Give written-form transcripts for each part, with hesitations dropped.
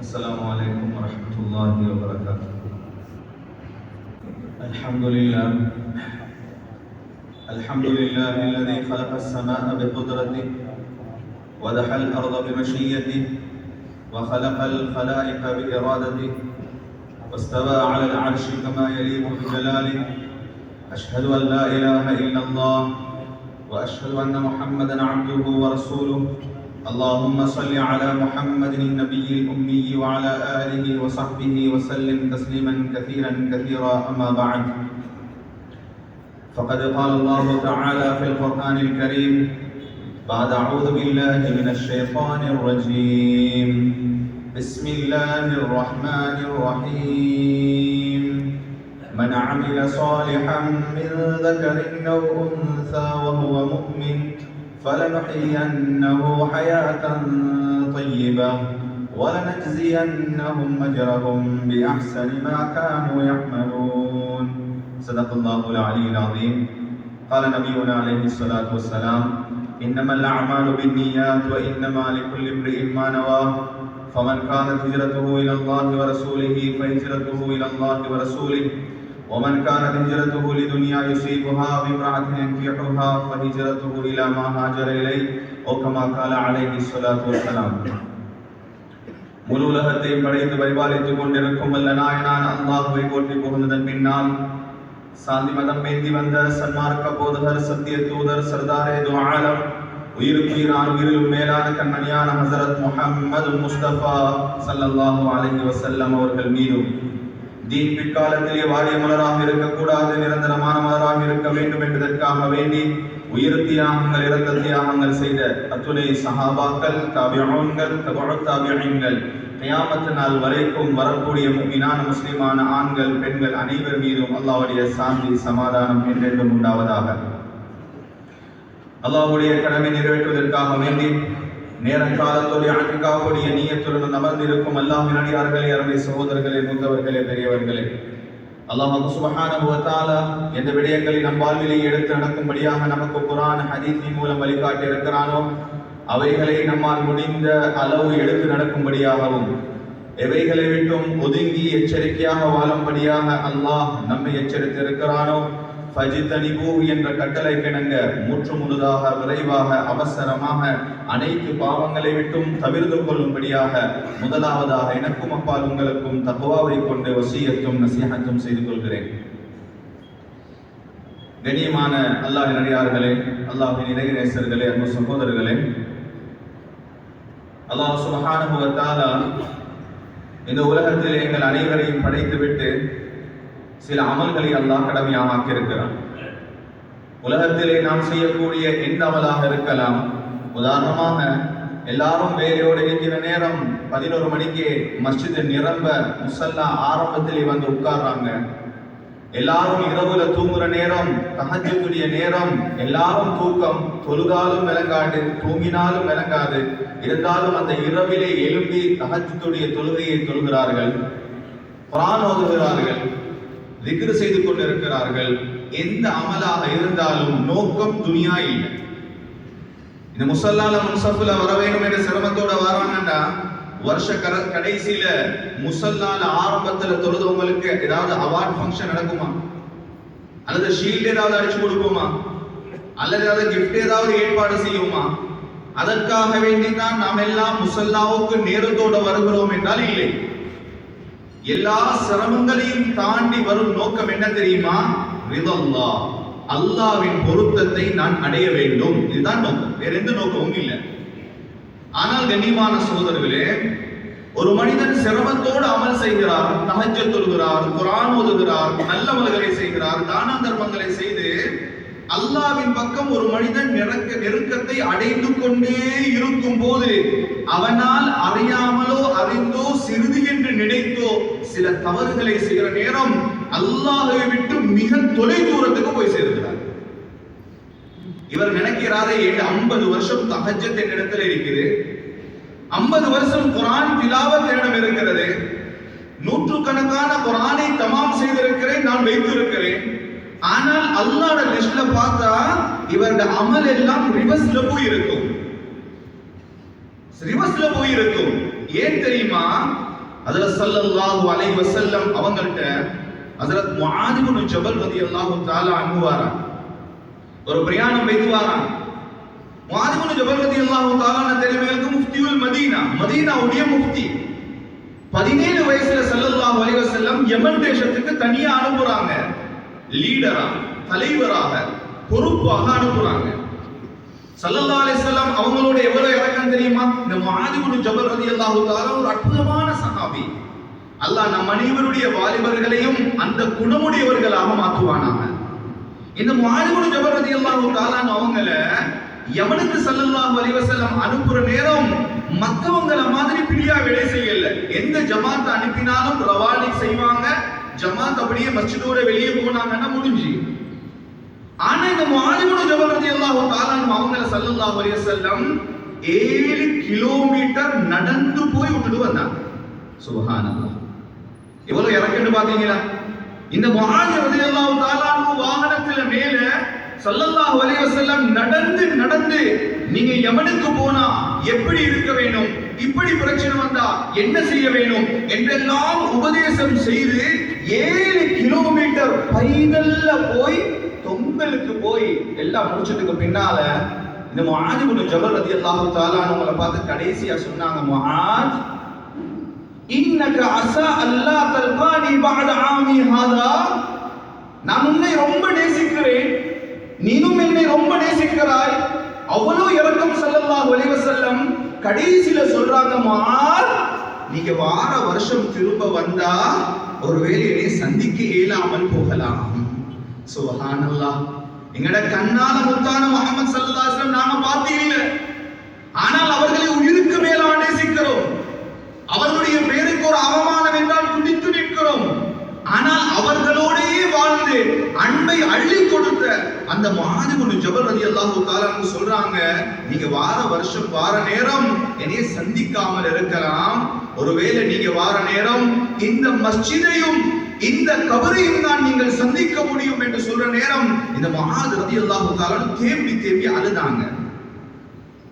السلام عليكم ورحمة الله وبركاته. الحمد لله الذي خلق السماء بقدرته ودحى الأرض بمشيته وخلق الخلائق بإرادته واستوى على العرش كما يليق بجلاله. أشهد أن لا إله إلا الله وأشهد أن محمدا عبده ورسوله. اللهم صل على محمد النبي الأمي وعلى آله وصحبه وسلم تسليما كثيرا أما بعد، فقد قال الله تعالى في القرآن الكريم بعد أعوذ بالله من الشيطان الرجيم. بسم الله الرحمن الرحيم. من عمل صالحا من ذكر أو أنثى وهو مؤمن فلنحيينه حياة طيبة ولنجزينهم أجرهم بأحسن ما كانوا يعملون. صدق الله العلي العظيم. قال نبينا عليه الصلاة والسلام: إنما الأعمال بالنيات وإنما لكل امرئ ما نوى، فمن كانت هجرته إلى الله ورسوله فهجرته إلى الله ورسوله، ومن كانت هجرته لدنيا يصيبها بامرأة ينكحها فهجرته إلى ما هاجر إليه أو كما قال عليه الصلاة والسلام. முழு உலகத்தையும் படைத்து பரிபாலித்துக் கொண்டிருக்கும் வல்ல நாயனான அல்லாஹ்வை போற்றி புகழ்ந்ததன் பின்னால், சாந்தி மதம் ஏந்தி வந்த சன்மார்க்க போதகர், சத்திய தூதர், சர்தாரே து ஆலம், உயிருக்குயிரான உயிரிலும் மேலான கண்மணியான ஹஸரத் முஹம்மது முஸ்தபா ஸல்லல்லாஹு அலைஹி வஸல்லம் அவர்கள் மீதும், தீன் பிற்காலத்திலே வாரிய மலராக இருக்கக்கூடாது, நிரந்தரமான மலராக இருக்க வேண்டும் என்பதற்காக வேண்டி உயிர் தியாகங்கள், இரத்த தியாகங்கள் செய்த அத்துணை சஹாபாக்கள், தாபிஊன்கள், தபஉத் தாபிஈன்கள், கியாமத் நாள் வரைக்கும் வரக்கூடிய முஃமினான முஸ்லிமான ஆண்கள், பெண்கள் அனைவர் மீதும் அல்லாஹ்வுடைய சாந்தி சமாதானம் என்றென்றும் உண்டாவதாக. அல்லாஹ்வுடைய கடமை நிறைவேற்றுவதற்காக வேண்டி நேரங்காலத்தோடு அன்பிக்காவுடைய நீயத்துடன் அமர்ந்திருக்கும் அல்லாஹ்வின் அடியார்களே, அருமை சகோதரர்களே, மூத்தவர்களே, பெரியவர்களே, அல்லாஹ் சுப்ஹானஹு வ தஆலா எந்த விடயங்களை நம் வாழ்விலே எடுத்து நடக்கும்படியாக நமக்கு குர்ஆன் ஹதீஸின் மூலம் வழிகாட்டி இருக்கிறானோ அவைகளை நம்மால் முடிந்த அளவு எடுத்து நடக்கும்படியாகவும், எவைகளை விட்டும் ஒதுங்கி எச்சரிக்கையாக வாழும்படியாக அல்லாஹ் நம்மை எச்சரித்து இருக்கிறானோ ஃபஜ்தனிபூ என்ற கட்டளை கிணங்க முற்று முழுதாக, விரைவாக, அவசரமாக அனைத்து பாவங்களை விட்டும் தவிர்த்து கொள்ளும்படியாக முதலாவதாக எனக்கும் அப்பால் உங்களுக்கும் தக்வாவை கொண்டு வசியத்தும் நசீஹத்தும் செய்து கொள்கிறேன். கண்ணியமான அல்லாஹ்வின் அடியார்களே, அல்லாஹ்வின் இறைநேசர்களே, அன்பு சகோதரர்களே, அல்லாஹ் சுப்ஹானஹு வ தஆலா இந்த உலகத்தில் எங்கள் அனைவரையும் படைத்துவிட்டு சில அமல்களை அல்லாஹ் கடமையாக ஆக்கியிருக்கிறான். உலகத்திலே நாம் செய்யக்கூடிய எந்த அமலாக இருக்கலாம். உதாரணமாக, எல்லாரும் வேலையோடு இருக்கிற நேரம் 11 மணிக்கு மஸ்ஜித் நிரம்ப முசல்லா ஆரம்பத்திலே வந்து உட்கார்றாங்க. எல்லாரும் இரவுல தூங்குற நேரம், தஹஜ்ஜுடைய நேரம், எல்லாரும் தூக்கம், தொழுதாலும் விளங்காது, தூங்கினாலும் விளங்காது. இருந்தாலும் அந்த இரவிலே எழும்பி தஹஜ்ஜுடைய தொழுகையை தொழுகிறார்கள், குர்ஆன் ஓதுகிறார்கள், திக்ர் செய்து கொண்டிருக்கிறார்கள். எந்த அமலாக இருந்தாலும் நோக்கம் துனியா இல்லை. இந்த முசல்லால முன்சஃப்ல வர வேண்டும் என்ற சிரமத்தோட வராங்கன்னா, வருஷ கடைசியில முசல்லால ஆரம்பத்துல தொழுதவங்களுக்கு ஏதாவது அவார்ட் ஃபங்க்ஷன் நடக்குமா, அல்லது ஷீல்ட் ஏதாவது அடிச்சு கொடுப்போமா, அல்லது ஏதாவது கிஃப்ட் ஏதாவது ஏற்பாடு செய்யுமா? அதற்காக வேண்டிதான் நாம் எல்லாம் முசல்லாவுக்கு நேரத்தோட வருகிறோம் என்றால் இல்லை. எல்லா சிரமங்களையும் தாண்டி வரும் நோக்கம் என்ன தெரியுமா? ரிதல்லாஹ், அல்லாஹ்வின் பொருத்தத்தை நான் அடைய வேண்டும். இதுதான் நோக்கம், வேற எந்த நோக்கமும் இல்லை. ஆனால் கண்ணியமான சகோதரர்களே, ஒரு மனிதன் சிரமத்தோடு அமல் செய்கிறார், தஹஜ்ஜத் தொழுகிறார், குர்ஆன் ஓதுகிறார், நல்ல அமல்களை செய்கிறார், தான தர்மங்களை செய்து அல்லாஹ்வின் பக்கம் ஒரு மனிதன் நெருக்கத்தை அடைந்து கொண்டே இருக்கும் போது, அவனால் அறியாமலோ அறிந்தோ சிறிது என்று நினைத்தோ சில தவறுகளை செய்கிற நேரம் அல்லாஹ்வை விட்டு மிக தொலை தூரத்துக்கு போய் சேர்க்கிறார். இவர் நினைக்கிறாரே, 50 வருஷம் தஹஜ்ஜத் என்னிடத்தில் இருக்குது, 50 வருஷம் குர்ஆன் திலாவத் என்னிடம் இருக்கிறது, நூற்றுக்கணக்கான குர்ஆனை தமாம் செய்திருக்கிறேன், நான் வைத்திருக்கிறேன். ஆனால் அல்லாஹ்வோட லிஸ்ட்ல பார்த்தா இவருடைய அமல் எல்லாம் ரிவர்ஸ்ல போய் இருக்கும். ஏன் தெரியுமா? ஹஜ்ரத் ஸல்லல்லாஹு அலைஹி வஸல்லம் அவங்கள்ட்ட ஹஜ்ரத் முஆத் இப்னு ஜபல் ரலியல்லாஹு தஆலா அன்ஹு வராங்க. ஒரு பிரயாணம் வைத்து வராங்க. முஆத் இப்னு ஜபல் ரலியல்லாஹு தஆலா தெரியுமேக்கு முஃப்தியுல் மதீனா, மதீனாவுடைய முஃப்தி. 17 வயசுல ஸல்லல்லாஹு அலைஹி வஸல்லம் யமன் தேசத்துக்கு தனியா அனுப்புறாங்க. லீடரா, தலைவராக, பொறுப்பாக அனுப்புறாங்க. ஸல்லல்லாஹு அலைஹி வஸல்லம் அவங்களோட எவ்வளவு இறக்கம் தெரியுமா? இந்த முஆத் இப்னு ஜபல் ரலியல்லாஹு தஆலா ஒரு அற்புதமான சஹாபி. அல்லாஹ் நம் அனைவருடைய வாலிபர்களையும் அந்த குணமுடையவர்களாக மாற்றுவானாக. இந்த முஆத் இப்னு ஜபல் ரலியல்லாஹு தஆலா அவங்கள யமனுக்கு ஸல்லல்லாஹு அலைஹி வஸல்லம் அனுப்புற நேரம் மத்தவங்கள மாதிரி பிரியா வேலை செய்யல. எந்த ஜமாத் அனுப்பினாலும் ரவாலி செய்வாங்க. ஜமாத் அப்படியே மஸ்ஜிதோட வெளியே போனாங்கன்னா முடிஞ்சு. ஆனா இந்த முஆத் இப்னு ஜபல் ரலியல்லாஹு தஆலா அவங்கள ஸல்லல்லாஹு அலைஹி வஸல்லம் 7 கிலோமீட்டர் நடந்து போய் விட்டுட்டு வந்தாங்க. சுப்ஹானல்லாஹ், எவ்வளவு இறக்கன்னு பாத்தீங்களா? இந்த முஆத் ரலியல்லாஹு தஆலா வாகனத்துல மேல ஸல்லல்லாஹு அலைஹி வஸல்லம் நடந்து நடந்து நீங்க யமனுக்கு போனா எப்படி இருக்க வேண்டும், இப்படி பிரச்சனை வந்தா என்ன செய்ய வேண்டும் என்றெல்லாம் உபதேசம் செய்து 7 கிலோமீட்டர் பைதல்ல போய் தொங்கலுக்கு போய் எல்லாம் முடிச்சதுக்கு பின்னால இந்த முஆத் இப்னு ஜபல் ரலியல்லாஹு தஆலா அவங்களை பார்த்து கடைசியா சொன்னாங்க, முஆத் இன்னக அஸா அல்லா தல்கானி பஅத ஆமி ஹாதா, நான் உன்னை ரொம்ப நேசிக்கிறேன், நீனும் என்னை ரொம்ப நேசிக்கிறாய். அவ்வளவு இரக்கம் ஸல்லல்லாஹு அலைஹி வஸல்லம் கடைசில சொல்றாங்க, முஆத் நீங்க வார வருஷம் திரும்ப வந்தா ஒருவேளை என்னை சந்திக்க இயலாமல் போகலாம். சுப்ஹானல்லாஹ், எங்கட கண்ணால முத்தான முஹம்மது ஸல்லல்லாஹு அலைஹி வஸல்லம் நாம பார்த்தே இல்ல. ஆனால் அவர்களை உயிருக்கு மேலாக நேசிக்கிறோம். அவர்களுடைய பேருக்கு ஒரு அவமானம் என்றால் துடித்து நிற்கிறோம். ஆனால் அவர்களோடையே வாழ்ந்து அன்பை அள்ளி கொடுத்த அந்த முஆத் இப்னு ஜபல் ரலியல்லாஹு தஆலா சொல்றாங்க, நீங்க வார வருஷம் வார நேரம் என்னைய சந்திக்காமல் இருக்கலாம், ஒருவேளை நீங்க வார நேரம் இந்த மஸ்ஜிதையும் இந்த கபரையும் தான் நீங்கள் சந்திக்க முடியும் என்று சொல்ற நேரம் இந்த முஆத் ரலியல்லாஹு தஆலா தேம்பி தேம்பி அழுதாங்க.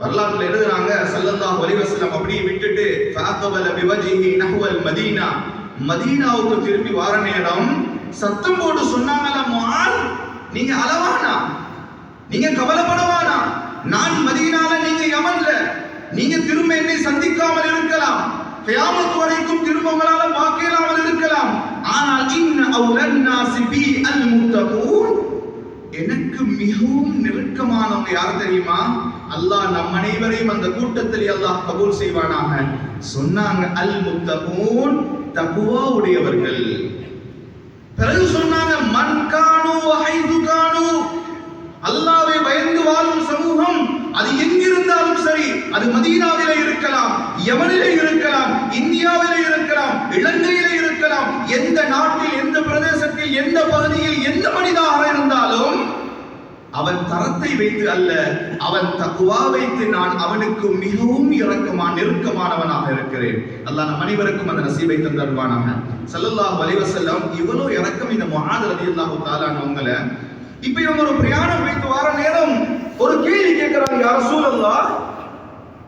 வரலாற்றுல எழுதுறாங்க, ஸல்லல்லாஹு அலைஹி வஸல்லம் அப்படியே விட்டுட்டு ஃபஅகபல பிவஜிஹி நஹ்வல் மதீனா, மதீனாவுக்கு திரும்பி வார நேரம் சத்தம் போட்டு சொன்னாங்கல, முஆத் நீங்க அழவானா, நீங்க கவலைப்படவானா, நான் மதீனால நீங்க யமன்ல, நீங்க திரும்ப என்னை சந்திக்காமல் இருக்கலாம், கியாமத் வரைக்கும் திரும்ப உங்களால பார்க்கலாமல் இருக்கலாம். ஆனால் இன்ன அவுலன் நாஸி பி அல் முத்தகூன், எனக்கு மிகவும் நெருக்கமானவங்க யார் தெரியுமா? அல்லாஹ் நம் அனைவரையும் அந்த கூட்டத்தில் அல்லாஹ் கபூல் செய்வானாக. சொன்னாங்க அல் முத்தகூன், தக்வா உடையவர்கள். பிறகு சொன்னாங்க மன் கானு வஹைது கானு, அல்லாஹ்வை பயந்து வாழும் சமூகம் அது எங்கிருந்தாலும் சரி, அது மதீனாவிலே இருக்கலாம், யமனிலே இருக்கலாம், இந்தியாவிலே இருக்கலாம், இலங்கையிலே இருக்கலாம், எந்த நாட்டில், எந்த பிரதேசத்தில், எந்த பகுதியில், எந்த மனிதனாக இருந்தாலும் அவன் தரத்தை வைத்து அல்ல, அவன் தக்வா வைத்து நான் அவனுக்கு மிகவும் நெருக்கமானவனாக இருக்கிறேன். அல்லாஹ் நம் அனைவருக்கும் அந்த நசீபை தந்தருவானாக. ஸல்லல்லாஹு அலைஹி வஸல்லம் இவ்வளவு இரக்கம் இந்த முஆத் ரலியல்லாஹு தஆலா அவங்கள. இப்ப இவங்க ஒரு பிரயாணம் வைத்து வர நேரம் ஒரு கேள்வி கேட்கிறாங்க, யா ரசூலல்லாஹ்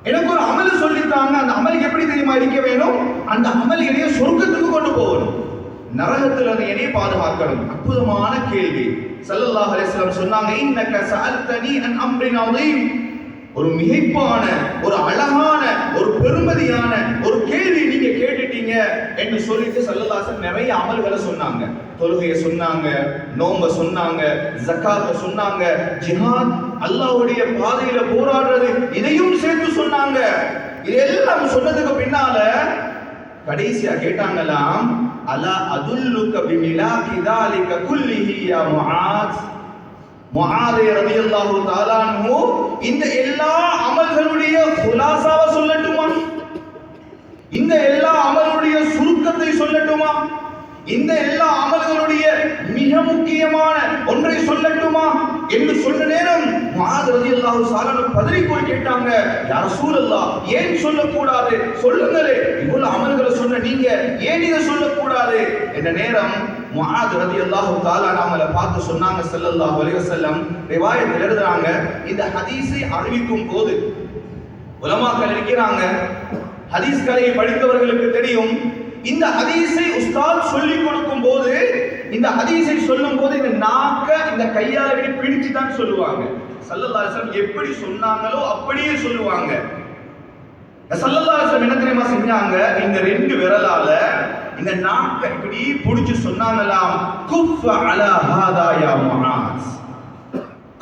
எனக்கு ஒரு அமல் சொல்லித்தாங்க, அந்த அமல் எப்படி தெரியுமா இருக்க வேணும்? அந்த அமல் என்னைய சொர்க்கத்துக்கு கொண்டு போகணும், நரகத்தில் அதை என்னைய பாதுகாக்கணும். அற்புதமான கேள்வி. ஸல்லல்லாஹு அலைஹி வஸல்லம் சொன்னாங்க, இன்னக சஅல்தனி அன் அம்ரின் அதீம், ஒரு மிகைப்பான, ஒரு அழகான, ஒரு பெருமதியான ஒரு கேள்வி நீங்க கேட்டுட்டீங்க என்று சொல்லிட்டு ஸல்லல்லாஹு அலைஹி வஸல்லம் நிறைய அமல்களை சொன்னாங்க. தொழுகையை சொன்னாங்க, நோன்பை சொன்னாங்க, ஜகாத்தை சொன்னாங்க, ஜிஹாத் அல்லாஹ்வுடைய பாதையில போராடுறது இதையும் சேர்த்து சொன்னாங்க. இதெல்லாம் சொன்னதுக்கு பின்னால கடைசியா கேட்டாங்களாம், அலா அதுல்லுக பிமிலாகி தாலிக குல்லிஹி யா முஆத், முஆத் ரலியல்லாஹு தஆலா அன்ஹு இந்த எல்லா அமல்களுடைய குலாசாவை சொல்லட்டுமா? இந்த எல்லா அமல்களுடைய சுருக்கத்தை சொல்லட்டுமா? இந்த எல்லா அமல்களுடைய மிக முக்கியமான ஒன்றை சொல்லட்டுமா என்று சொன்ன நேரம் முஆத் ரலியல்லாஹு தஆலா பதறி போய் கேட்டாங்க, யா ரசூலல்லாஹ் ஏன் சொல்லக்கூடாது, சொல்லுங்களே, இவ்வளவு அமல்களை சொன்ன நீங்க ஏன் இதை சொல்லக்கூடாது என்ற நேரம் முஆத் ரலியல்லாஹு தஆலா அவங்களை பார்த்து சொன்னாங்க, ஸல்லல்லாஹு அலைஹி வஸல்லம் ரிவாயத்தில் எழுதுறாங்க, இந்த ஹதீஸை அறிவிக்கும் போது உலமாக்கள் இருக்கிறாங்க, ஹதீஸ் கலையை படித்தவர்களுக்கு தெரியும், இந்த ஹதீஸை உஸ்தாத் சொல்லிக் கொடுக்கும் போது, இந்த ஹதீஸை சொல்லும் போது இந்த நாக்க இந்த கையால பிடிச்சு தான் சொல்லுவாங்க. ஸல்லல்லாஹு அலைஹி வஸல்லம் எப்படி சொன்னாங்களோ அப்படியே சொல்லுவாங்க. ஸல்லல்லாஹு அலைஹி வஸல்லம் என்ன தெரியுமா செஞ்சாங்க? இந்த ரெண்டு விரலால இந்த நாக்க இப்படி பிடிச்சு சொன்னாங்களாம், குஃப அலா ஹாதா யா முஆஸ்,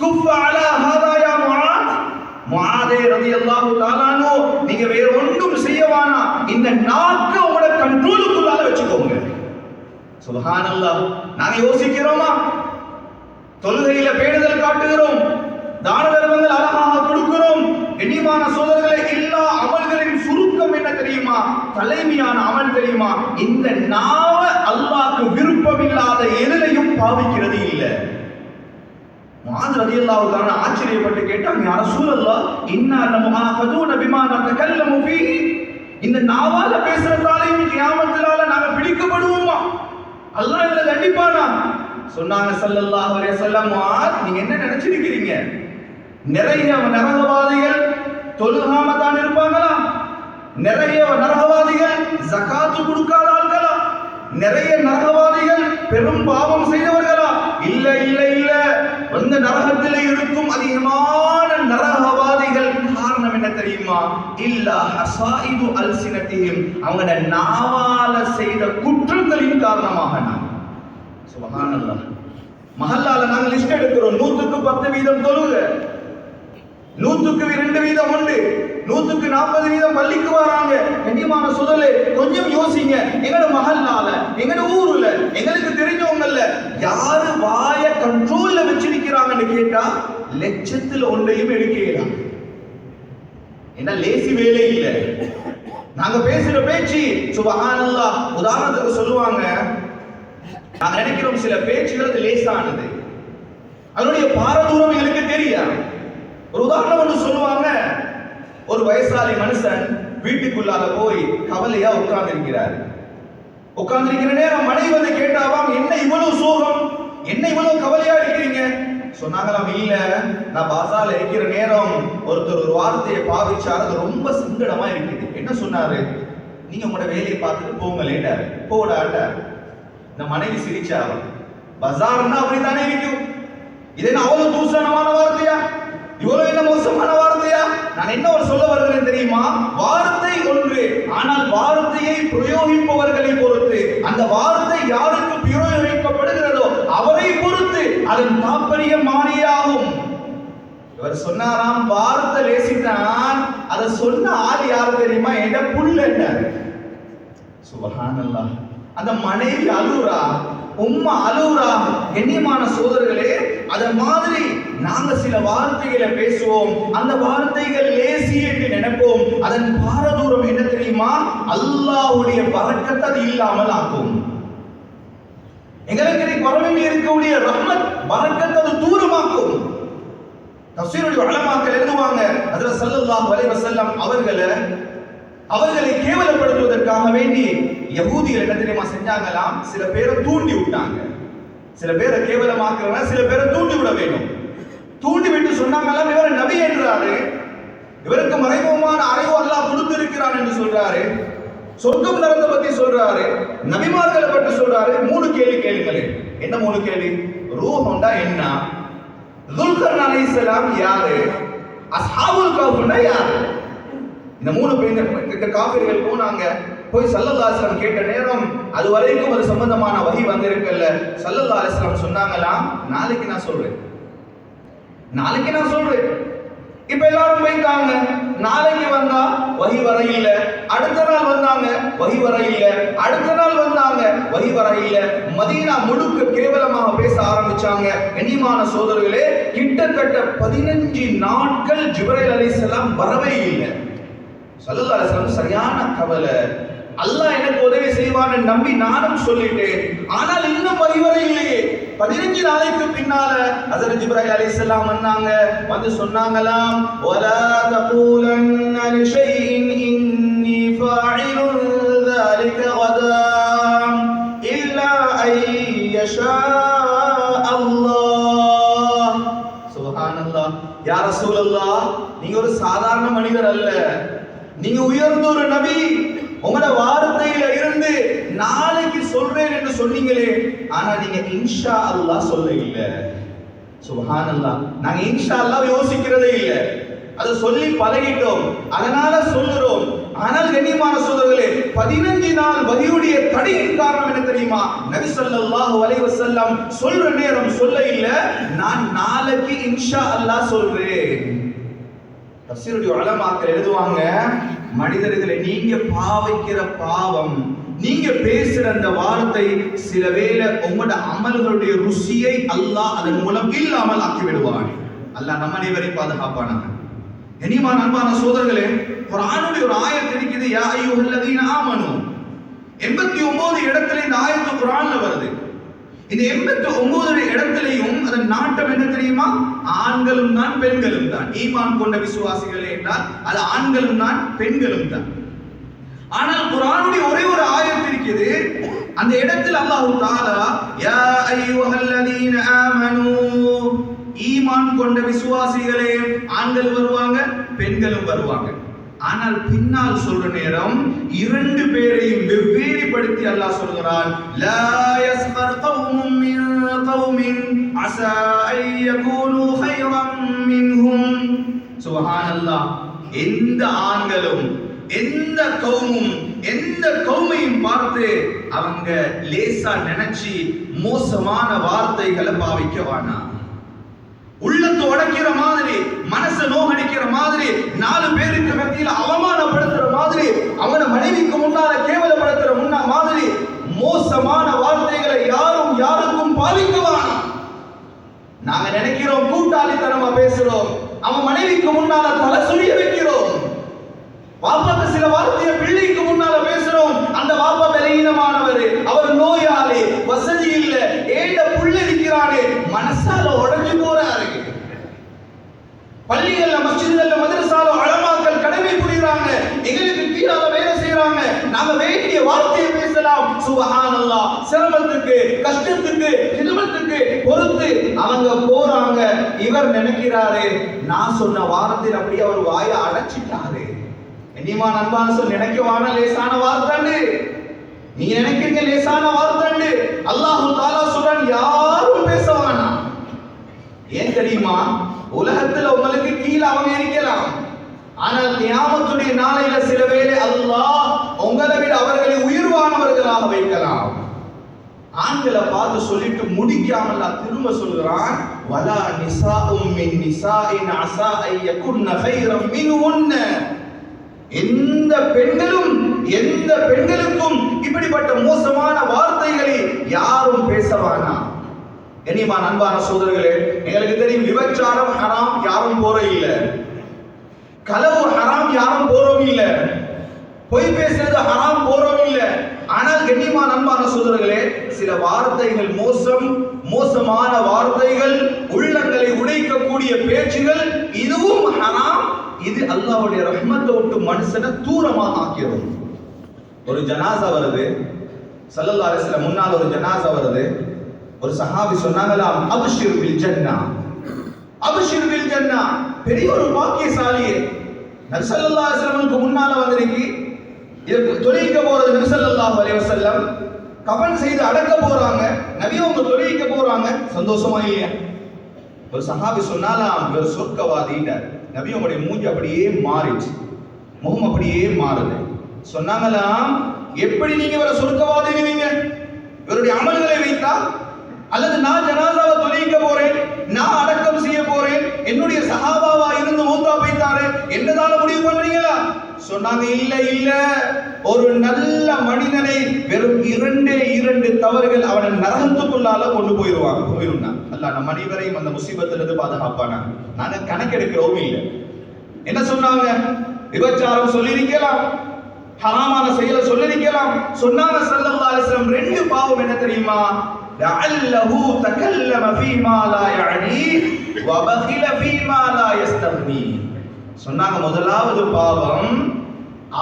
குஃப அலா ஹாதா யா முஆஸ், முஆதே ரலியல்லாஹு தஆலா அன்ஹு, நீங்க வேற ஒன்றும் செய்ய வேணாம், இந்த நாக்க உங்களோட கண்ட்ரோலுக்குள்ளால வச்சுக்கோங்க. சுப்ஹானல்லாஹ். நாங்க யோசிக்கிறோமா? தொழுகையில பேணுதல் காட்டுகிறோம், தான தர்மங்கள் அழகாக கொடுக்கிறோம். கண்ணியமான சோதரர்களே, எல்லா அமல்களின் சுருக்கம் என்ன தெரியுமா? தலைமையான அமல் தெரியுமா? இந்த நாவ அல்லாஹ்க்கு விருப்பமில்லாத எதிலையும் பாவிக்கிறது இல்லை. முஆத் ரலியல்லாஹு தஆலா ஆச்சரியப்பட்டு கேட்டாங்க, யா ரசூலல்லாஹ், இன்னா லமுஆஹதுன பிமா நதகல்லமு ஃபீஹி, இந்த நாவால பேசுறதால இன்னைக்கு கியாமத்தினால நாங்க பிடிக்கப்படுவோமா? அல்லாஹ் எங்களை தண்டிப்பானா? சொன்னாங்க ஸல்லல்லாஹு அலைஹி வஸல்லம், முஆத், நீங்க என்ன நினைச்சிருக்கீங்க? நிறைய நரகவாதிகள் தொழுகாம தான் இருப்பாங்களா? நிறைய நரகவாதிகள் ஜகாத் கொடுக்காத ஆள்களா? நிறைய நரகவாதிகள் பெரும் பாவம் செய்தவர்களா? இல்ல இல்ல இல்ல. அந்த நரகத்தில் இருக்கும் அதிகமான நரகவாதிகள் காரணம் என்ன தெரியுமா? இல்லா ஹஸாயிது அல்சினத்திஹிம், அவங்க நாவால செய்த குற்றங்களின் காரணமாக. நான் சுப்ஹானல்லாஹ். மஹல்லால நாங்க லிஸ்ட் எடுக்கிறோம், 100க்கு 10% தொழுக, 100க்கு 2% உண்டு, 100க்கு 40% பள்ளிக்கு வராங்க. கண்ணியமான சோதரே, கொஞ்சம் யோசிங்க. எங்கட மஹல்லால, எங்கட ஊர்ல, எங்களுக்கு தெரிஞ்சவங்கல்ல யாரு வாய கண்ட்ரோல்ல வச்சிருக்கிறாங்கன்னு கேட்டா லட்சத்துல ஒன்றையும் எடுக்கலாம். என்ன லேசி வேலை இல்ல. நாங்க பேசுற பேச்சு சுப்ஹானல்லாஹ். உதாரணத்துக்கு சொல்லுவாங்க, நாங்க நினைக்கிறோம் சில பேச்சுகள் அது லேசானது, அதனுடைய பாரதூரம் எங்களுக்கு தெரியாது. ஒரு உதாரணம் ஒன்று சொல்லுவாங்க, ஒரு வயசாளி மனுஷன் வீட்டுக்குள்ளால போய் கவலையா உட்கார்ந்திருக்கிறார். உட்கார்ந்திருக்கிற நேரம் மனைவி வந்து கேட்டாவாம், என்ன இவ்வளவு சோகம், என்ன இவ்வளவு கவலையா இருக்கிறீங்க? சொன்னாங்களாம், இல்ல, நான் பாசால இருக்கிற நேரம் ஒருத்தர் ஒரு வார்த்தையை பாவிச்சார், அது ரொம்ப சங்கடமா இருக்குது. என்ன சொன்னாரு? நீங்க உங்களோட வேலையை பார்த்துட்டு போங்களேட்டாரு. போடாட்டார். இந்த மனைவி சிரிச்சாரு. பஜார்னா அப்படித்தானே இருக்கும், இது என்ன அவ்வளவு தூசணமான வார்த்தையா, இவ்வளவு என்ன மோசமான வார்த்தையா? நான் என்ன ஒரு சொல்ல வருகிறேன் தெரியுமா? வார்த்தை ஒன்று, ஆனால் வார்த்தையை பிரயோகிப்பவர்களை பொறுத்து, அந்த வார்த்தை யாருக்கு பிரயோகிக்கப்படுகிறதோ அவரை பொறுத்து அதன் தாற்பயம் மாறியாகும். இவர் சொன்னாராம், வார்த்தை லேசித்தான், அதை சொன்ன ஆள் யாரு தெரியுமா? என்ற புள்ள. சுப்ஹானல்லாஹ். அந்த மனைவி அழுறா, உம்மா அழுறா. கண்ணியமான சோதரர்களே, அத மாதிரி நாங்க சில வார்த்தைகளை பேசுவோம், அந்த வார்த்தைகள் லேசி என்று நினைப்போம். அதன் பாரதூரம் என்ன தெரியுமா? அல்லாஹ்வுடைய பரக்கத் அது இல்லாமல் ஆக்கும். எங்களுக்கு பரவில் இருக்கக்கூடிய ரஹ்மத் பரக்கத் அது தூரமாக்கும். தஃசீருல் உலமாக்கள் எழுதுவாங்க, ஹஜ்ரத் ஸல்லல்லாஹு அலைஹி வஸல்லம் அவர்களை கேவலப்படுத்துவதற்காக வேண்டி யஹூதிகள் என்ன தெரியுமா செஞ்சாங்களாம்? சில பேரை தூண்டி விட்டாங்க. சில பேரை கேவலமாக்குறவங்க சில பேரை தூண்டி விட வேண்டும். தூண்டி விட்டு சொன்னாங்களாம், இவர் நபி என்றாரு, இவருக்கு மறைமுகமான அறிவு அல்லாஹ் கொடுத்திருக்கிறான் என்று சொல்றாரு, சொர்க்கம் நரகத்தை பத்தி சொல்றாரு, நபிமார்களை பற்றி சொல்றாரு. 3 கேள்வி கேளுங்களே. என்ன 3 கேள்வி? ரூஹ்னா என்ன? துல்கர்ன் அலைஹிஸ்ஸலாம் யாரு? அஸ்ஹாபுல் கஹ்ஃப்னா யாரு? இந்த 3 பேர் காஃபிர்கள் போனாங்க. போய் ஸல்லல்லாஹு அலைஹி வஸல்லம் கேட்ட நேரம் அது வரைக்கும் ஒரு சம்பந்தமான வஹி வந்திருக்கல்ல. ஸல்லல்லாஹு அலைஹி வஸல்லம் சொன்னாங்களாம், நாளைக்கு நான் சொல்றேன். இப்ப எல்லாரும் போயிட்டாங்க. நாளைக்கு வந்தா வஹி வர இல்ல, அடுத்த நாள் வந்தாங்க வஹி வர இல்ல, அடுத்த நாள் வந்தாங்க வஹி வர இல்ல. மதீனா முழுக்க கேவலமாக பேச ஆரம்பிச்சாங்க. கண்ணியமான சோதரர்களே, கிட்டத்தட்ட 15 நாட்கள் ஜிப்ரீல் அலைஹிஸ்ஸலாம் வரவே இல்லை. ஸல்லல்லாஹு அலைஹி வஸல்லம் சரியான கவலை. அல்லாஹ் எனக்கு உதவி செய்வான்னு நம்பி நானும் சொல்லிட்டேன், ஆனால் இன்னும் வஹி வர இல்லையே. 15 நாளைக்கு பின்னால ஹஜ்ரத் ஜிப்ரீல் அலைஹிஸ்ஸலாம் வந்தாங்க. வந்து சொன்னாங்களாம், வலா தகூலன்ன லிஷைஇன் இன்னி ஃபாஇலுன் ذلك غدا இல்லா ஐயஷா அல்லாஹ். சுப்ஹானல்லாஹ். யா ரசூலல்லாஹ், நீங்க ஒரு சாதாரண மனிதர் அல்ல, நீங்க உயர்ந்த ஒரு நபி. உங்களோட வார்த்தையில எழுந்து நாளைக்கு சொல்றேன் என்று சொன்னீங்களே, ஆனா நீங்க இன்ஷா அல்லாஹ் சொல்ல இல்ல. சுப்ஹானல்லாஹ். நாங்க இன்ஷா அல்லாஹ் யோசிக்கிறதே இல்ல, அதை சொல்லி பழகிட்டோம், அதனால சொல்லுறோம். ஆனால் கண்ணியமான சகோதரர்களே, 15 நாள் வஹியுடைய தடையின் காரணம் என்ன தெரியுமா? நபி ஸல்லல்லாஹு அலைஹி வஸல்லம் சொல்ற நேரம் சொல்ல இல்ல, நான் நாளைக்கு இன்ஷா அல்லாஹ் சொல்றேன். தஃசீருடைய உலமாக்கள் எழுதுவாங்க, மனிதர்களை நீங்க பாவிக்கிற பாவம், நீங்க பேசுற அந்த வார்த்தை சில வேளை உங்களோட அமல்களுடைய ருசியை அல்லாஹ் அதன் மூலம் இல்லாமல் ஆக்கி விடுவான். அல்லாஹ் நம்ம அனைவரையும் பாதுகாப்பானாங்க. கண்ணியமான அன்பான சகோதரர்களே, குர்ஆனுடைய ஒரு ஆயத் இருக்குது, யா அய்யுஹல்லதீன ஆமனு. 89 இடத்துல இந்த ஆயத்து குர்ஆன்ல வருது. இந்த 89 இடத்திலையும் அதன் நாட்டம் என்ன தெரியுமா? ஆண்களும் தான் பெண்களும் தான். ஈமான் கொண்ட விசுவாசிகளே என்றால் அது ஆண்களும் தான் பெண்களும் தான். ஆனால் குர்ஆனுடைய ஒரே ஒரு ஆயத் இருக்குது, அந்த இடத்தில் அல்லாஹ் தஆலா யா அய்யுஹல்லதீன ஆமனு, ஈமான் கொண்ட விசுவாசிகளே, ஆண்கள் வருவாங்க பெண்களும் வருவாங்க. ஆனால் பின்னால் சொல்ற நேரம் இரண்டு பேரையும் வெவ்வேறுபடுத்தி அல்லாஹ் சொல்கிறான், லா யஸ்கர் கௌமும் மின் கௌமின் அஸா அன் யகூனு கைரம் மின்ஹும். சுப்ஹானல்லாஹ். எந்த ஆண்களும் எந்த கௌமும் எந்த கௌமையும் பார்த்து அவங்க லேசா நினைச்சு மோசமான வார்த்தைகளை பாவிக்க வேணாம். உள்ளத்தை உடைக்கிற மாதிரி, மனசை நோகடிக்கிற மாதிரி, 4 பேருக்கு மத்தியில் அவமானப்படுத்துற மாதிரி, அவன மனைவிக்கு முன்னால கேவலப்படுத்துற மாதிரி மோசமான வார்த்தைகளை யாரும் யாருக்கும் பாவிக்க வேணாம். நாங்க நினைக்கிறோம் கூட்டாளித்தனமா பேசுறோம், அவன் மனைவிக்கு முன்னால தலை சுழிய வைக்கிறோம். வாப்பாக்கு சில வார்த்தையை பிள்ளைக்கு முன்னால பேசுறோம், அந்த வாப்பா பலவீனமானவர், அவர் நோயாளி, வசதி இல்ல, ஏண்ட புள்ள இருக்கிறானே, மனசால உடைஞ்சு போறாரு. பள்ளிகள்ல மஸ்ஜிதுகள்ல மதரசால உலமாக்கள் கடமை புரியுறாங்க, எங்களுக்கு கீழால வேலை செய்யறாங்க, நாம வேண்டிய வார்த்தையை பேசலாம். சுப்ஹானல்லாஹ். சிரமத்துக்கு கஷ்டத்துக்கு சிரமத்துக்கு பொறுத்து அவங்க போறாங்க. இவர் நினைக்கிறாரு நான் சொன்ன வார்த்தை அப்படியே அவர் வாயை அடைச்சிட்டாரு. கண்ணியமான அன்பான சொல் நினைக்கவான லேசான வார்த்தை, நீங்க நினைக்கிறீங்க லேசான வார்த்தை. அல்லாஹ் தஆலா சொல்றான் யாரும் பேச வேணாம். ஏன் தெரியுமா? உலகத்துல உங்களுக்கு கீழே அவங்க இருக்கலாம், ஆனால் கியாமத்துடைய நாளையில சில வேளை அல்லாஹ் உங்களை விட அவர்களை உயர்வானவர்களாக வைக்கலாம். ஆண்களை பார்த்து சொல்லிட்டு முடிக்காம அல்லாஹ் திரும்ப சொல்கிறான், வலா நிசாஉம் மின் நிசாஇன் அஸா அன் யகுன்ன கைரம் மின்ஹுன்ன. எந்த பெண்களுக்கும் இப்படிப்பட்ட மோசமான வார்த்தைகளை யாரும் பேசவானா. கண்ணியமான அன்பான சகோதரர்களே, எங்களுக்கு தெரியும் விபச்சாரம் ஹராம், யாரும் போற இல்ல. களவு ஹராம், யாரும் போறோம் இல்ல. பொய் பேசுறது ஹராம், போறோம் இல்ல. ஆனால் கண்ணியமான அன்பான சகோதரர்களே, சில வார்த்தைகள் மோசமான வார்த்தைகள், உள்ளங்களை உடைக்கக்கூடிய பேச்சுகள், இதுவும் ஹராம். இது அல்லாஹ்வுடைய ரஹ்மத்தை விட்டு மனுஷனை தூரமாக ஆக்கிரும். ஒரு ஜனாசா வருது, ஸல்லல்லாஹு அலைஹி வஸல்லம் முன்னால் ஒரு ஜனாசா வருது. ஒரு சஹாபி சொன்னாங்களாம், அப்ஷிர் பில் ஜன்னா, அப்ஷிர் பில் ஜன்னா. பெரிய ஒரு பாக்கியசாலியே நபி ஸல்லல்லாஹு அலைஹி வஸல்லமுக்கு முன்னால வந்திருக்கு. இதுக்கு தொழுக போறது நபி ஸல்லல்லாஹு அலைஹி வஸல்லம் கஃன் செய்து அடக்க போறாங்க. நபி அவங்க தொழுக போறாங்க, சந்தோஷமா இல்லையா? ஒரு சஹாபி சொன்னாலாம், இவர் சொர்க்கவாதின்றார். நபி அவங்களுடைய மூஞ்சி அப்படியே மாறிச்சு, முகம் அப்படியே மாறுது. சொன்னாங்களாம், எப்படி நீங்க இவரை சொர்க்கவாதிங்க? இவருடைய அமல்களை வைத்தா, அல்லது நான் ஜனாசாவை தொழுக போறேன், நான் அடக்கம் செய்ய போறேன், என்னுடைய சஹாபாவா இருந்து மூத்தா போய்த்தாரு என்னதால முடிவு பண்றீங்களா? சொன்னாங்க, இல்ல, ஒரு நல்ல மனிதனை வெறும் 2 தவறுகள் அவனை நரகத்துக்குள்ளால கொண்டு போயிருவாங்க. அல்லாஹ் நம்ம அனைவரையும் அந்த முசீபத்திலிருந்து பாதுகாப்பானா. நாங்க கணக்கெடுக்கிறோம் இல்ல. என்ன சொன்னாங்க? விபச்சாரம் சொல்லிருக்கலாம், ஹராமான செயலை சொல்லிருக்கலாம். சொன்னாங்க ஸல்லல்லாஹு அலைஹி வஸல்லம் 2 பாவம் என்ன தெரியுமா? லஅல்லஹு தகல்லம ஃபீமா லா யஅனி வ பகில ஃபீமா லா யஸ்தக்னி. சொன்னாங்க முதலாவது பாவம்,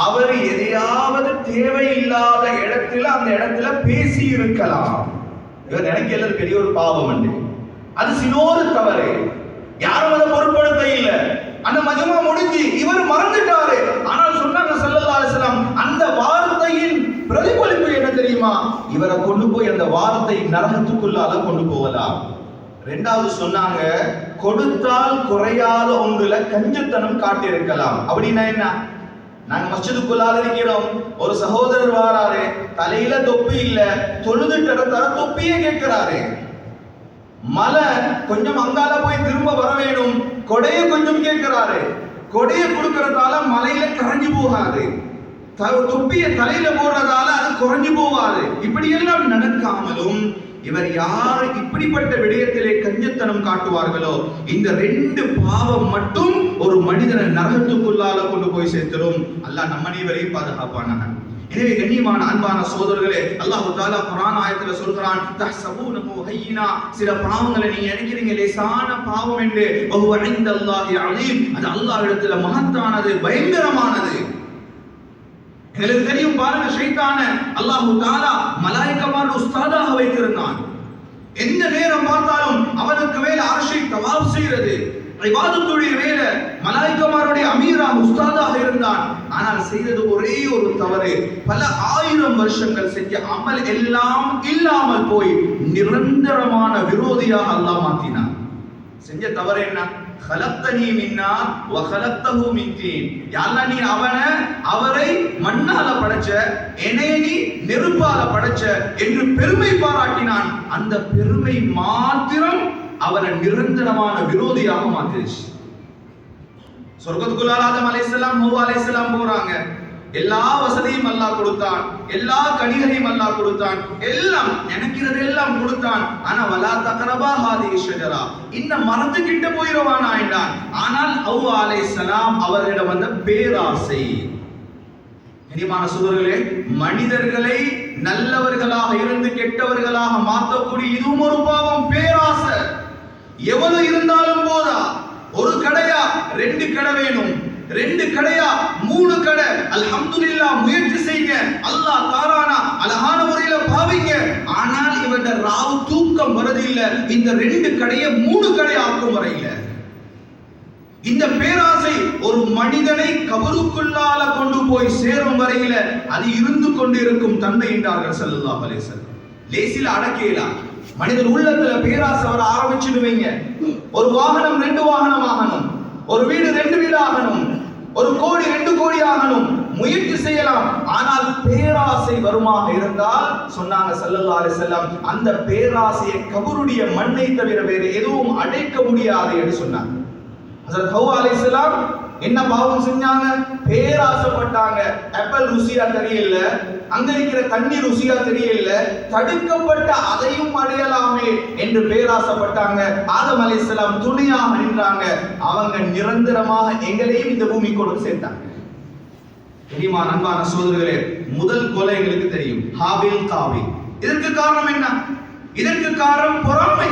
அவர் எதையாவது தேவையில்லாத இடத்துல அந்த இடத்துல பேசி இருக்கலாம். இவர் நினைக்கிறது பெரிய ஒரு பாவம் உண்டு, அது சின்னோரு தவறு, யாரும் அதை பொருட்படுத்த இல்லை. அந்த மஜ்மா முடிஞ்சு இவர் மறந்துட்டாரு. ஆனால் சொன்னாங்க ஸல்லல்லாஹு அலைஹி வஸல்லம், அந்த வார்த்தையின் பிரதிபலிப்பு இவரை கொண்டு போய் அந்த வார்த்தை நரகத்துக்குள்ளால கொண்டு போகலாம். ரெண்டாவது சொன்னாங்க, கொடுத்தால் குறையாத ஒன்றுல கஞ்சத்தனம் காட்டியிருக்கலாம். அப்படின்னா என்ன? நாங்க மஸ்ஜிதுக்குள்ளால இருக்கிறோம், ஒரு சகோதரர் வாராரு, தலையில தொப்பி இல்ல, தொழுதுட்டு தொப்பியே கேட்கிறாரு. மலை கொஞ்சம் அங்கால போய் திரும்ப வர வேணும், கொடைய கொஞ்சம் கேட்கிறாரு. கொடைய கொடுக்கறதால மலையில கரைஞ்சு போகாது, தொப்பிய தலையில போடுறதால அது குறைஞ்சு போகாது. இப்படி எல்லாம் நடக்காமலும் இவர் யார் இப்படிப்பட்ட விடயத்திலே கஞ்சத்தனம் காட்டுவார்களோ, இந்த 2 பாவம் மட்டும் ஒரு மனிதனை நரகத்துக்குள்ளால கொண்டு போய் சேர்த்துரும். அல்லாஹ் நம்ம அனைவரையும் பாதுகாப்பானாக. எனவே கண்ணியமான அன்பான சகோதரர்களே, அல்லாஹ் தஆலா குர்ஆன் ஆயத்துல சொல்றான், தஹ்சபூனஹு ஹய்யினா, சில பாவங்களை நீங்க நினைக்கிறீங்க லேசான பாவம் என்று, வஹுவ இன்தல்லாஹி அலீம், அது அல்லாஹ்விடத்துல மகத்தானது, பயங்கரமானது. எங்களுக்கு தெரியும் பாருங்க, ஷைத்தான அல்லாஹ் தஆலா மலாயிகமார் உஸ்தாதாக வைத்திருந்தான். எந்த நேரம் பார்த்தாலும் அவனுக்கு மேல அர்ஷை தவாப் செய்கிறது, இபாதத்துடைய வேலை, மலாயிகமாருடைய அமீரா உஸ்தாதாக இருந்தான். ஆனால் செய்தது ஒரே ஒரு தவறு, பல 1000 வருஷங்கள் செஞ்ச அமல் எல்லாம் இல்லாமல் போய் நிரந்தரமான விரோதியாக அல்லாஹ் மாத்தினான். செஞ்ச தவறு என்ன? خلقتني من نار وخلقته من طين. யா அல்லாஹ், நீ அவரை மண்ணால படைச்ச, என்னை நீ நெருப்பால படைச்ச என்று பெருமை பாராட்டினான். அந்த பெருமை மாத்திரம் அவரை நிரந்தரமான விரோதியாக மாத்திருச்சு. சொர்க்கத்துக்குள்ள ஆதம் அலைஹிஸ்ஸலாம், ஹவ்வா அலைஹிஸ்ஸலாம் போறாங்க. எல்லா வசதியும் அல்லாஹ் கொடுத்தான், எல்லா கனிகளையும் அல்லாஹ் கொடுத்தான், எல்லாம் நினைக்கிறது எல்லாம் கொடுத்தான். ஆனா வலா தக்ரபா ஹாதிஹி ஷஜரா, இந்த மரத்துக்கிட்ட போயிடுவானா என்றான். ஆனால் ஹவ்வா அலைஹிஸ்ஸலாம் அவர்களிடம் வந்த பேராசை. கனிமான சகோதரர்களே, மனிதர்களை நல்லவர்களாக இருந்து கெட்டவர்களாக மாற்றக்கூடிய இதுவும் ஒரு பாவம், பேராசை. எவ்வளவு இருந்தாலும் போதா, ஒரு கடையா 2 கடை வேணும், 2 கடையா 3 கடை, அல்ஹம்துலில்லாஹ், முயற்சி செய்யுங்க, அல்லாஹ் தாரானா, அழகான முறையில பாவிங்க. ஆனால் இவருடைய ராவு தூக்கம் வரது இல்ல, இந்த 2 கடையை 3 கடை ஆக்கும் வரையில. இந்த பேராசை ஒரு மனிதனை கபருக்குள்ளால கொண்டு போய் சேரும் வரையில அது இருந்து கொண்டிருக்கும் தன்மை என்றார்கள் ஸல்லல்லாஹு அலைஹி வஸல்லம். லேசில அடக்கலாம். மனிதன் உள்ளத்துல பேராசை வர ஆரம்பிச்சுடுவீங்க. ஒரு வாகனம் 2 வாகனம் ஆகணும், ஒரு வீடு 2 வீடு ஆகணும், ஒரு கோடி 2 கோடி ஆகணும், முயற்சி செய்யலாம். ஆனால் பேராசை வருமாக இருந்தால் சொன்னாங்க ஸல்லல்லாஹு அலைஹி வஸல்லம், அந்த பேராசையை கபருடைய மண்ணை தவிர வேறு எதுவும் அடைக்க முடியாது என்று சொன்னாங்க. ஹஜ்ரத் ஹவ்வா அலைஹிஸ்ஸலாம் என்ன பாவம் செஞ்சாங்க? பேராசைப்பட்டாங்க. ஆப்பிள் ருசியா தெரியல, அங்க இருக்கிற தண்ணி ருசியா தெரியல, தடுக்கப்பட்ட அதையும் அடையலாமே என்று பேராசைப்பட்டாங்க. ஆதம் அலைஹிஸ்ஸலாம் துணையாக நின்றாங்க. அவங்க நிரந்தரமாக எங்களையும் இந்த பூமி கொண்டு சேர்த்தாங்க. தெரியுமா அன்பான சகோதரர்களே, முதல் கொலை எங்களுக்கு தெரியும், ஹாபில் காபில். இதற்கு காரணம் என்ன? இதற்கு காரணம் பொறாமை.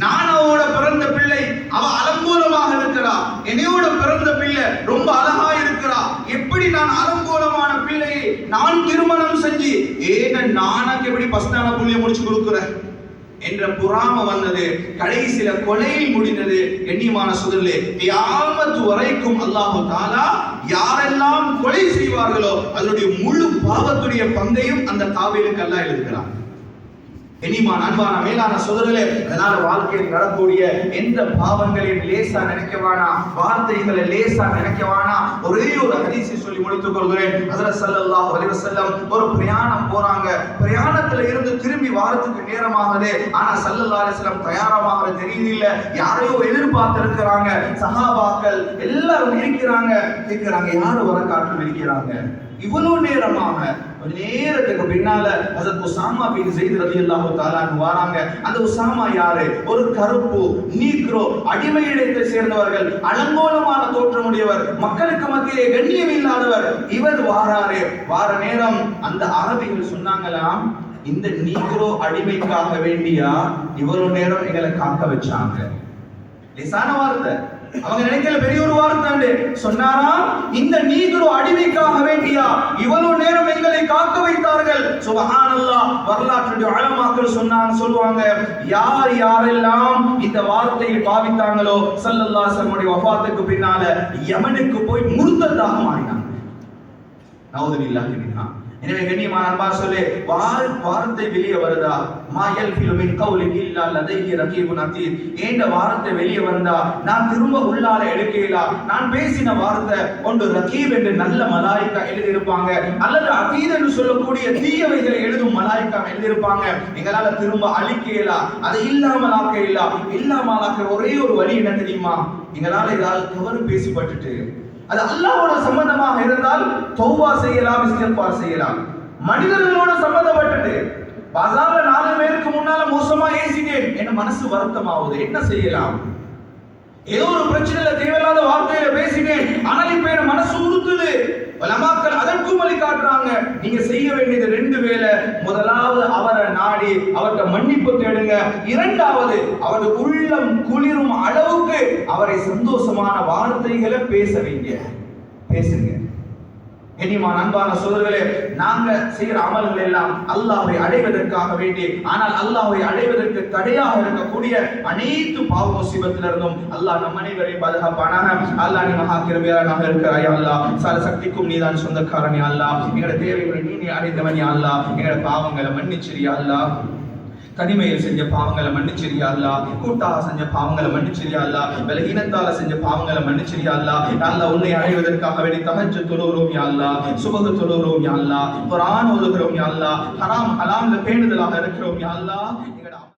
நான் அவளோட பிறந்த பிள்ளை, அவ அலங்கோலமாக இருக்கிறா, என்னையோட பிறந்த பிள்ளை ரொம்ப அழகா இருக்கிறா, எப்படி நான் அலங்கோலமான பிள்ளையை நான் திருமணம் செஞ்சு நானுக்கு எப்படி பஸ்டான புள்ளிய முடிச்சு கொடுக்கிறேன் என்ற பொறாமை வந்தது. கடைசியில கொலையில் முடிந்தது. கண்ணியமான சகோதரர்களே, கியாமத் வரைக்கும் அல்லாஹ் தஆலா யாரெல்லாம் கொலை செய்வார்களோ அதனுடைய முழு பாவத்துடைய பங்கையும் அந்த காபிலுக்கு அல்லாஹ் எழுதுகிறார். கண்ணியமான அன்பான மேலான சகோதரர்களே, அதனால வாழ்க்கையில் நடக்கூடிய எந்த பாவங்களையும் லேசா நினைக்கவானா, வார்த்தைகளை லேசா நினைக்கவானா. ஒரே ஒரு ஹதீஸை சொல்லி முடித்துக் கொள்கிறேன். ஹஜ்ரத் ஸல்லல்லாஹு அலைஹி வஸல்லம் ஒரு பிரயாணம் போறாங்க. பிரயாணத்துல இருந்து திரும்பி வாரத்துக்கு நேரமாகுது. ஆனா ஸல்லல்லாஹு அலைஹி வஸல்லம் தயாராக தெரியல, யாரையோ எதிர்பார்த்து இருக்கிறாங்க. சஹாபாக்கள் எல்லாரும் இருக்கிறாங்க, கேட்கிறாங்க, யாரு வர காட்டு இருக்கிறாங்க. இவ்வளவு நேரமாக ஒரு நேரத்துக்கு பின்னால ஹஜ்ரத் உஸாமா பின் ஸைத் ரலியல்லாஹு தஆலா வராங்க. அந்த உஸாமா யாரு? ஒரு கருப்பு நீக்ரோ, அடிமை இனத்தை சேர்ந்தவர்கள், அலங்கோலமான தோற்றமுடையவர், மக்களுக்கு மத்தியிலே கண்ணியம் இல்லாதவர். இவர் வாராரு. வார நேரம் அந்த அரபிகள் சொன்னாங்களாம், இந்த நீக்ரோ அடிமைக்காக வேண்டியா இவ்வளவு நேரம் எங்களை காக்க வச்சாங்க. லேசான வார்த்தை, அவங்க நினைக்கல பெரிய ஒரு வார்த்தை. சொன்னாரா, இந்த நீக்ரோ அடிமைக்காக வேண்டியா இவ்வளவு நேரம் எங்களை காக்க வைத்தார்கள். சுப்ஹானல்லாஹ். வரலாற்றுடைய ஆழமாக்கள் சொல்லுவாங்க, யார் யாரெல்லாம் இந்த வார்த்தையை பாவித்தாங்களோ ஸல்லல்லாஹு அலைஹி வஸல்லம் வஃபாத்துக்கு பின்னால யமனுக்கு போய் முர்த்ததாக மாறினாங்க. நவுதுபில்லாஹி மின்ஹா. எனவே கண்ணியமான அன்பா சொல்லி வார்த்தை வெளியே வருதா, மாயல் ஃபிலுமின் கௌலின் இல்லா லதைஹி ரகீபுன் அதீத், ஏண்ட வார்த்தை வெளியே வந்தா நான் திரும்ப உள்ளால எடுக்கலா, நான் பேசின வார்த்தை ஒன்று ரகீப் என்று நல்ல மலாயிக்கா எழுதியிருப்பாங்க, அல்லது அதீத் என்று சொல்லக்கூடிய தீயவைகளை எழுதும் மலாயிக்கா எழுதியிருப்பாங்க. எங்களால திரும்ப அழிக்கலா, அதை இல்லாமலாக்க ஒரே ஒரு வழி என்ன தெரியுமா? எங்களால ஏதாவது தவறு பேசிப்பட்டுட்டு அது அல்லாஹ்வோட சம்பந்தமாக இருந்தால் தௌபா செய்யலாம், இஸ்திக்பார் செய்யலாம். மனிதர்களோட சம்பந்தப்பட்டது பஜார்ல 4 பேருக்கு முன்னால மோசமா ஏசிட்டேன், என்ன மனசு வருத்தமாகுது, என்ன செய்யலாம்? ஏதோ ஒரு பிரச்சனையில தேவையில்லாத வார்த்தையில பேசினேன், ஆனால் இப்ப என் மனசு உறுத்துது. உலமாக்கள் அதற்கும் வழி காட்டுறாங்க. நீங்க செய்ய வேண்டியது 2 வேலை. முதலாவது அவரை நாடி அவர்கிட்ட மன்னிப்பு தேடுங்க. இரண்டாவது அவரது உள்ளம் குளிரும் அளவுக்கு அவரை சந்தோஷமான வார்த்தைகளை பேசுங்க. கண்ணியமான அன்பான சகோதரர்களே, நாங்க செய்யற அமல்கள் எல்லாம் அல்லாஹ்வை அடைவதற்காக வேண்டி, ஆனால் அல்லாஹ்வை அடைவதற்கு தடையாக இருக்கக்கூடிய அனைத்து பாவ முசீபத்திலிருந்தும் அல்லாஹ் நம் அனைவரையும் பாதுகாப்பானாக. அல்லாஹ் நீ மகா கிருபையாளனாக இருக்கிறாய் யா அல்லாஹ், சகல சக்திக்கும் நீதான் சொந்தக்காரன் யா அல்லாஹ், எங்களோட தேவைகளை நீ அறிந்தவன் யா அல்லாஹ், எங்களோட பாவங்களை மன்னிச்சிரு யா அல்லாஹ், தனிமையில் செஞ்ச பாவங்களை மன்னிச்சிரியா அல்லாஹ், கூட்டாக செஞ்ச பாவங்களை மன்னிச்சிரியா அல்லாஹ், பலகீனத்தால செஞ்ச பாவங்களை மன்னிச்சிரியா அல்லாஹ். அல்லாஹ் உன்னை அடைவதற்காக வேண்டி தஹஜ்ஜுத் தொழுகிறோம் யா அல்லாஹ், சுபஹ் தொழுகிறோம் யா அல்லாஹ், குர்ஆன் ஓதுகிறோம் யா அல்லாஹ், ஹராம் ஹலால்ல பேணுதலாக இருக்கிறோம் யா அல்லாஹ்.